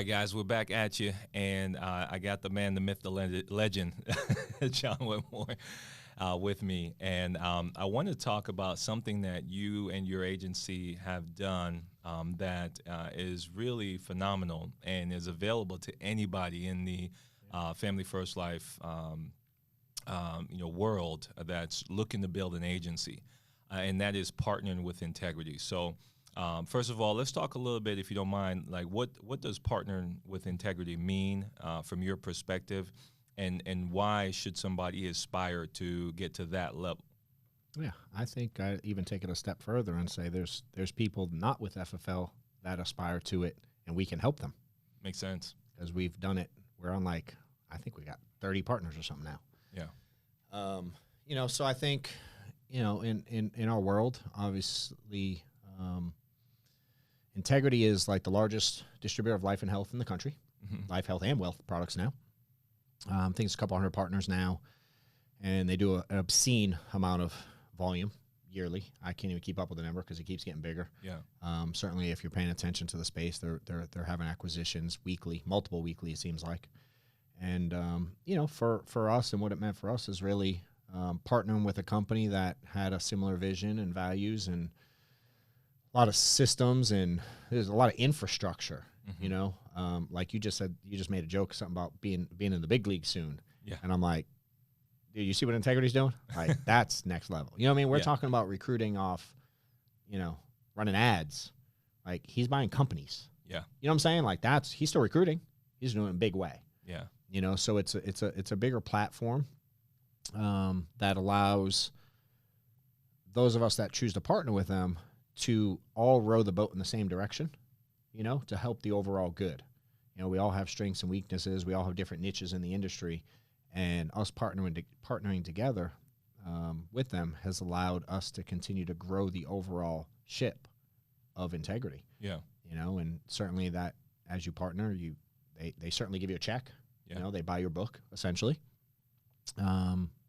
right, guys, we're back at you, and I got the man, the myth, the legend, John Wetmore, with me, and I want to talk about something that you and your agency have done that is really phenomenal and is available to anybody in the Family First Life, world that's looking to build an agency, and that is partnering with integrity. So. First of all, let's talk a little bit, if you don't mind, like what does partnering with integrity mean from your perspective, and why should somebody aspire to get to that level? Yeah, I think I even take it a step further and say there's people not with FFL that aspire to it, and we can help them Makes sense. because we've done it. We're on I think we got 30 partners or something now. Yeah. So I think, in our world, obviously, integrity is like the largest distributor of life and health in the country, life, health, and wealth products now. I think it's a couple hundred partners now, and they do an obscene amount of volume yearly. I can't even keep up with the number because it keeps getting bigger. Yeah. Certainly, if you're paying attention to the space, they're having acquisitions weekly, multiple weekly, it seems like. And for us, and what it meant for us is really partnering with a company that had a similar vision and values and a lot of systems, and there's a lot of infrastructure, like you just said, you just made a joke, something about being in the big league soon. Yeah. And I'm like, dude, you see what Integrity's doing? Like, that's next level. You know what I mean? We're Yeah. talking about recruiting off, running ads. Like, he's buying companies. Yeah. You know what I'm saying? Like, he's still recruiting. He's doing it in a big way. Yeah. So it's a bigger platform that allows those of us that choose to partner with them to all row the boat in the same direction, to help the overall good. We all have strengths and weaknesses. We all have different niches in the industry, and us partnering together with them has allowed us to continue to grow the overall ship of integrity. Yeah. And certainly that as you partner, they certainly give you a check. Yeah. They buy your book essentially.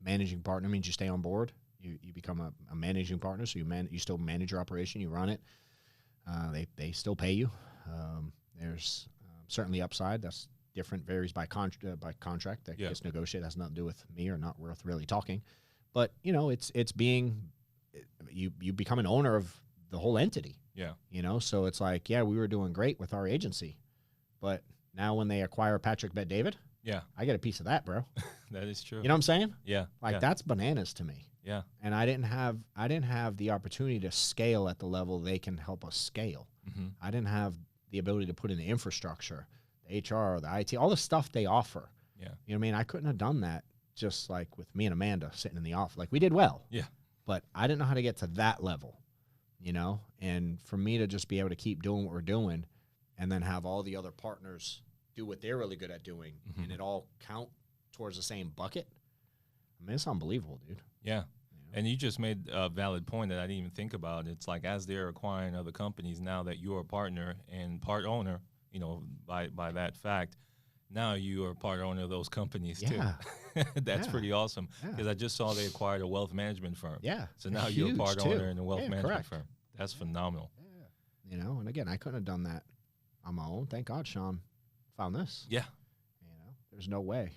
Managing partner means you stay on board. You become a managing partner, so you still manage your operation, you run it. They still pay you. There's certainly upside. That's different, varies by contract. That gets negotiated. Has nothing to do with me, or not worth really talking. But it's being you become an owner of the whole entity. Yeah. So it's like, we were doing great with our agency, but now when they acquire Patrick Bet David, I get a piece of that, bro. That is true. You know what I'm saying? Yeah. That's bananas to me. Yeah. And I didn't have the opportunity to scale at the level they can help us scale. Mm-hmm. I didn't have the ability to put in the infrastructure, the HR, the IT, all the stuff they offer. Yeah. You know what I mean? I couldn't have done that just like with me and Amanda sitting in the office. Like, we did well. Yeah. But I didn't know how to get to that level, And for me to just be able to keep doing what we're doing and then have all the other partners do what they're really good at doing, and it all count towards the same bucket. I mean, it's unbelievable, dude. Yeah. And you just made a valid point that I didn't even think about. It's like, as they're acquiring other companies, now that you're a partner and part owner, by that fact, now you are part owner of those companies too. That's pretty awesome, because I just saw they acquired a wealth management firm. Yeah. So now you're a part owner in a wealth management firm. That's phenomenal. Yeah. And again, I couldn't have done that on my own. Thank God Sean found this. Yeah. There's no way.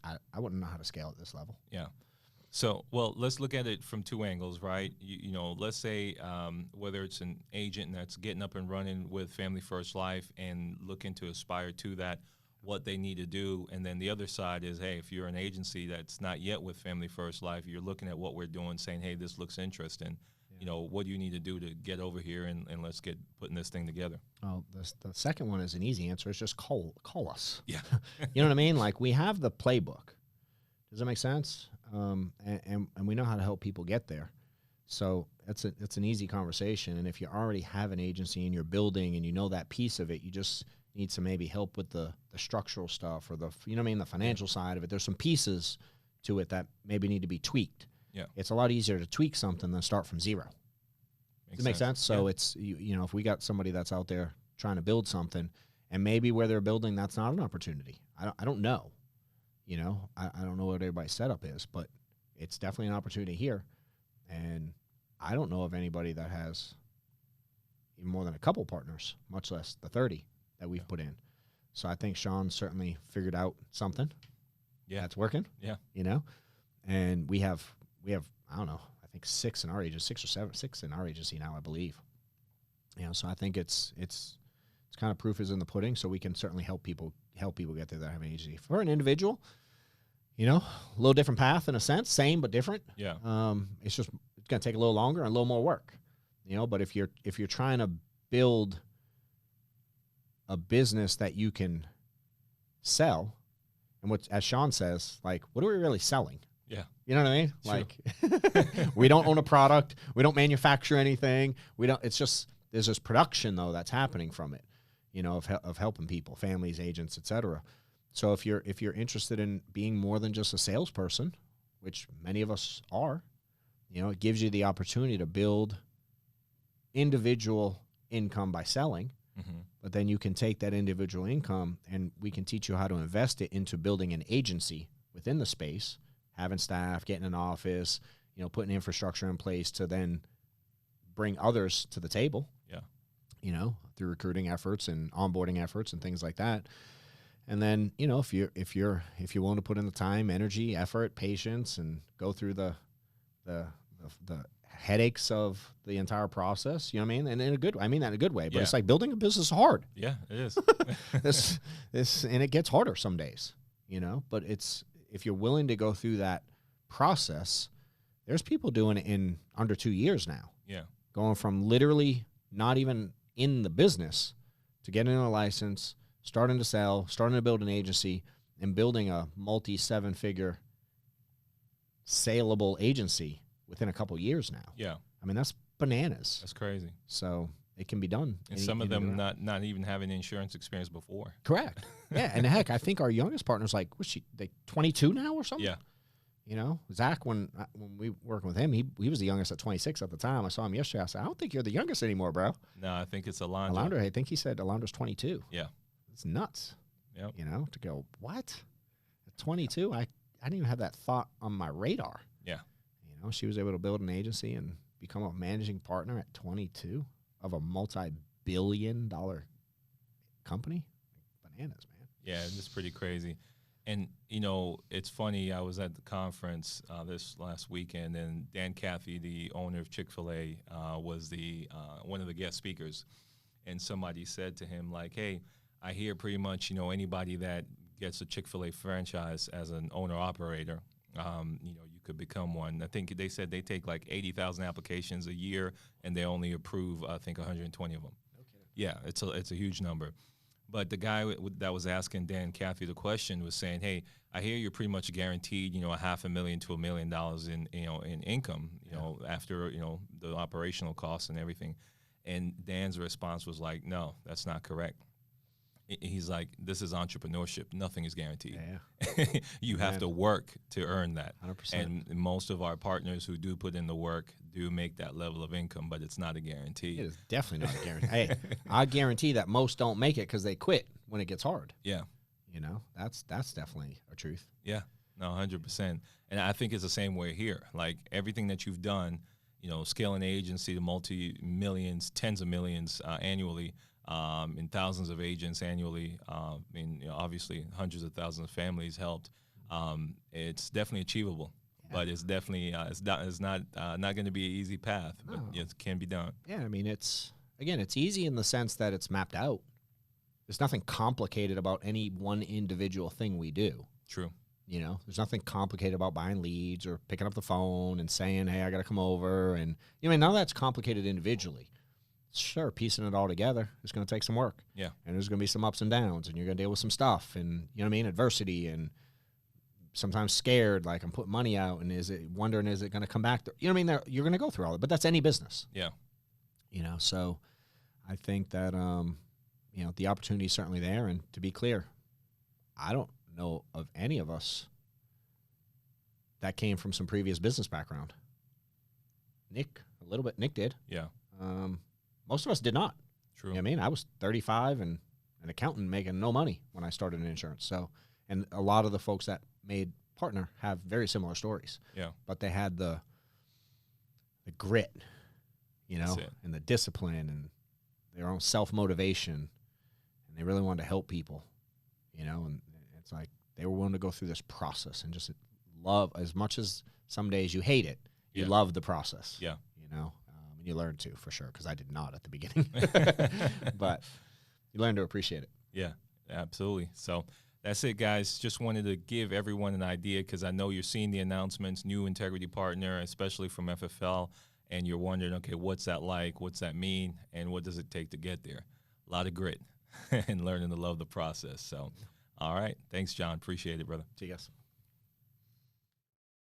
I wouldn't know how to scale at this level. Yeah. So, well, let's look at it from two angles, right? Let's say whether it's an agent that's getting up and running with Family First Life and looking to aspire to that, what they need to do. And then the other side is, hey, if you're an agency that's not yet with Family First Life, you're looking at what we're doing, saying, hey, this looks interesting. What do you need to do to get over here and let's get putting this thing together? Well, the second one is an easy answer. It's just call us. Yeah. You know what I mean? Like, we have the playbook. Does that make sense? And we know how to help people get there. So it's an easy conversation. And if you already have an agency and you're building and you know that piece of it, you just need some maybe help with the structural stuff, or the financial side of it. There's some pieces to it that maybe need to be tweaked. Yeah. It's a lot easier to tweak something than start from zero. Does it make sense? So it's, if we got somebody that's out there trying to build something, and maybe where they're building, that's not an opportunity. I don't know. I don't know what everybody's setup is, but it's definitely an opportunity here. And I don't know of anybody that has even more than a couple partners, much less the 30. that we've put in. So I think Sean certainly figured out something that's working. Yeah. You know, and we have I don't know, I think six in our agency now, I believe. You know, so I think it's kind of proof is in the pudding. So we can certainly help people get there that have an agency. For an individual, you know, a little different path in a sense, same but different. Yeah. It's going to take a little longer and a little more work. You know, but if you're trying to build a business that you can sell, and what, as Sean says, like, what are we really selling? Yeah. You know what I mean? True. Like, we don't own a product. We don't manufacture anything. It's just, there's this production though that's happening from it, you know, of helping people, families, agents, etc. So if you're interested in being more than just a salesperson, which many of us are, you know, it gives you the opportunity to build individual income by selling. Mm-hmm. But then you can take that individual income and we can teach you how to invest it into building an agency within the space, having staff, getting an office, you know, putting infrastructure in place to then bring others to the table. Yeah. You know, through recruiting efforts and onboarding efforts and things like that. And then, you know, if you're willing to put in the time, energy, effort, patience, and go through the headaches of the entire process, you know what I mean? And I mean that in a good way, but it's like building a business is hard. Yeah, it this is. and it gets harder some days, you know, but if you're willing to go through that process, there's people doing it in under 2 years now. Yeah. Going from literally not even in the business to getting a license, starting to sell, starting to build an agency, and building a multi-7-figure saleable agency within a couple years now. Yeah. I mean, that's bananas. That's crazy. So it can be done. And some of them not even having insurance experience before. Correct. Yeah. And heck, I think our youngest partner's like, they 22 now or something? Yeah. You know, Zach, when we were working with him, he was the youngest at 26 at the time. I saw him yesterday. I said, I don't think you're the youngest anymore, bro. No, I think it's Alondra. Alondra, I think he said Alondra's 22. Yeah. It's nuts. Yep. You know, to go, what? At 22, I didn't even have that thought on my radar. Yeah. You know, she was able to build an agency and become a managing partner at 22 of a multi-billion-dollar company. Bananas, man. Yeah, it's pretty crazy. And, you know, it's funny, I was at the conference this last weekend, and Dan Cathy, the owner of Chick-fil-A, was one of the guest speakers. And somebody said to him, like, hey, I hear pretty much, you know, anybody that gets a Chick-fil-A franchise as an owner-operator, you know, you could become one. I think they said they take like 80,000 applications a year, and they only approve, I think, 120 of them. Okay. Yeah, it's a huge number. But the guy that was asking Dan Cathy the question was saying, hey, I hear you're pretty much guaranteed, you know, $500,000 to $1 million in, you know, in income, you know, after, you know, the operational costs and everything. And Dan's response was like, no, that's not correct. He's like, this is entrepreneurship. Nothing is guaranteed. Yeah. You have to work to earn that. 100%. And most of our partners who do put in the work do make that level of income, but it's not a guarantee. It is definitely not a guarantee. Hey, I guarantee that most don't make it because they quit when it gets hard. Yeah. You know, that's definitely a truth. Yeah. No, 100%. And I think it's the same way here. Like everything that you've done, you know, scaling an agency to multi-millions, tens of millions annually, and thousands of agents annually. I mean, you know, obviously hundreds of thousands of families helped. It's definitely achievable, but it's definitely it's not going to be an easy path, but it can be done. Yeah, I mean, it's easy in the sense that it's mapped out. There's nothing complicated about any one individual thing we do. True. You know, there's nothing complicated about buying leads or picking up the phone and saying, hey, I got to come over. And, you know, none of that's complicated individually. Sure, piecing it all together is going to take some work. Yeah. And there's going to be some ups and downs, and you're going to deal with some stuff and, you know what I mean, adversity, and sometimes scared, like I'm putting money out and is it going to come back? You know what I mean? You're going to go through all that, but that's any business. Yeah. You know, so I think that, you know, the opportunity is certainly there. And to be clear, I don't know of any of us that came from some previous business background. Nick, a little bit. Nick did. Yeah. Most of us did not. True. You know what I mean? I was 35 and an accountant making no money when I started in insurance. So, and a lot of the folks that made partner have very similar stories. Yeah. But they had the grit, you know, and the discipline and their own self-motivation. And and they really wanted to help people, you know, and it's like they were willing to go through this process and just love, as much as some days you hate it, you love the process. Yeah. You know, and you learn to, for sure, because I did not at the beginning. But you learn to appreciate it. Yeah, absolutely. So that's it, guys. Just wanted to give everyone an idea, because I know you're seeing the announcements, new integrity partner, especially from FFL, and you're wondering, okay, what's that like? What's that mean? And what does it take to get there? A lot of grit and learning to love the process. So, all right. Thanks, John. Appreciate it, brother. See you guys.